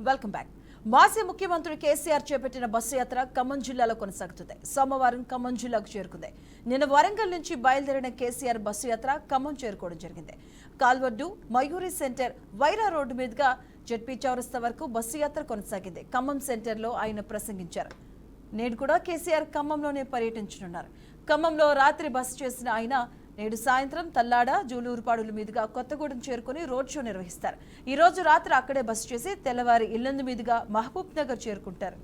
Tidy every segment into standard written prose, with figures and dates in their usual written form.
Welcome back. మాజీ ముఖ్యమంత్రి కేసీఆర్ చేపట్టిన బస్సు యాత్ర ఖమ్మం జిల్లాలో కొనసాగుతుంది. సోమవారం ఖమ్మం జిల్లాకు చేరుకుంది. నిన్న వరంగల్ నుంచి బయలుదేరిన కేసీఆర్ బస్సు యాత్ర ఖమ్మం చేరుకోవడం జరిగింది. కాల్వడ్డు, మయూరి సెంటర్, వైరా రోడ్డు మీదుగా జెడ్పీ చౌరస్తా వరకు బస్సు యాత్ర కొనసాగింది. ఖమ్మం సెంటర్లో ఆయన ప్రసంగించారు. నేడు కూడా కేసీఆర్ ఖమ్మంలోనే పర్యటించనున్నారు. ఖమ్మంలో రాత్రి బస చేసిన ఆయన నేడు సాయంత్రం తల్లాడ, జూలూరుపాడుల మీదుగా కొత్తగూడెం చేరుకుని రోడ్ షో నిర్వహిస్తారు. ఈ రోజు రాత్రి అక్కడే బస చేసి తెల్లవారి ఇల్లందు మీదుగా మహబూబ్ నగర్ చేరుకుంటారు.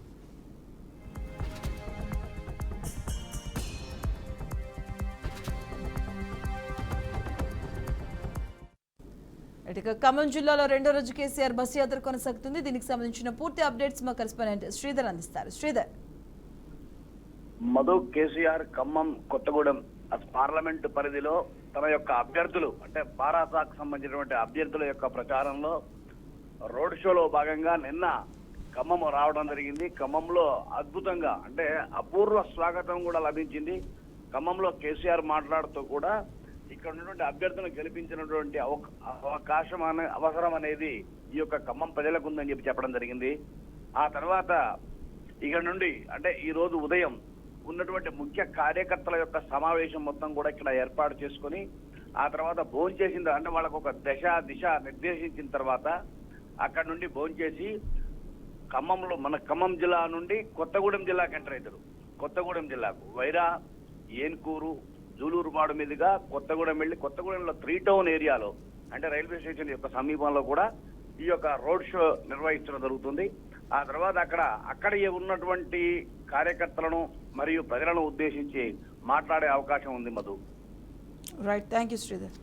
ఇటుక ఖమ్మం జిల్లాలో రెండో రోజు కేసీఆర్ బస్సు యాత్ర కొనసాగుతుంది. దీనికి సంబంధించిన పూర్తి అప్డేట్స్ మా కరెస్పాండెంట్ శ్రీధర్ అందిస్తారు. శ్రీధర్. మధు, కేసీఆర్ ఖమ్మం, కొత్తగూడెం పార్లమెంటు పరిధిలో తన యొక్క అభ్యర్థులు అంటే బారాసాకు సంబంధించినటువంటి అభ్యర్థుల యొక్క ప్రచారంలో రోడ్ షోలో భాగంగా నిన్న ఖమ్మం రావడం జరిగింది. ఖమ్మంలో అద్భుతంగా అంటే అపూర్వ స్వాగతం కూడా లభించింది. ఖమ్మంలో కేసీఆర్ మాట్లాడుతూ కూడా ఇక్కడ ఉన్నటువంటి అభ్యర్థులను గెలిపించినటువంటి అవసరం అనేది ఈ యొక్క ఖమ్మం ప్రజలకు ఉందని చెప్పడం జరిగింది. ఆ తర్వాత ఇక్కడ నుండి అంటే ఈ రోజు ఉదయం ఉన్నటువంటి ముఖ్య కార్యకర్తల యొక్క సమావేశం మొత్తం కూడా ఇక్కడ ఏర్పాటు చేసుకుని ఆ తర్వాత భోంచేసిన అంటే వాళ్ళకు ఒక దిశ నిర్దేశించిన తర్వాత అక్కడ నుండి భోంచేసి ఖమ్మంలో మన ఖమ్మం జిల్లా నుండి కొత్తగూడెం జిల్లాకి ఎంటర్ అవుతారు. కొత్తగూడెం జిల్లాకు వైరా, ఏన్కూరు, జూలూరుపాడు మీదుగా కొత్తగూడెం వెళ్ళి కొత్తగూడెంలో 3 టౌన్ ఏరియాలో అంటే రైల్వే స్టేషన్ యొక్క సమీపంలో కూడా ఈ యొక్క రోడ్ షో నిర్వహించడం జరుగుతుంది. ఆ తర్వాత అక్కడ ఉన్నటువంటి కార్యకర్తలను మరియు ప్రజలను ఉద్దేశించి మాట్లాడే అవకాశం ఉంది. Madhu. Right, thank you Sridhar.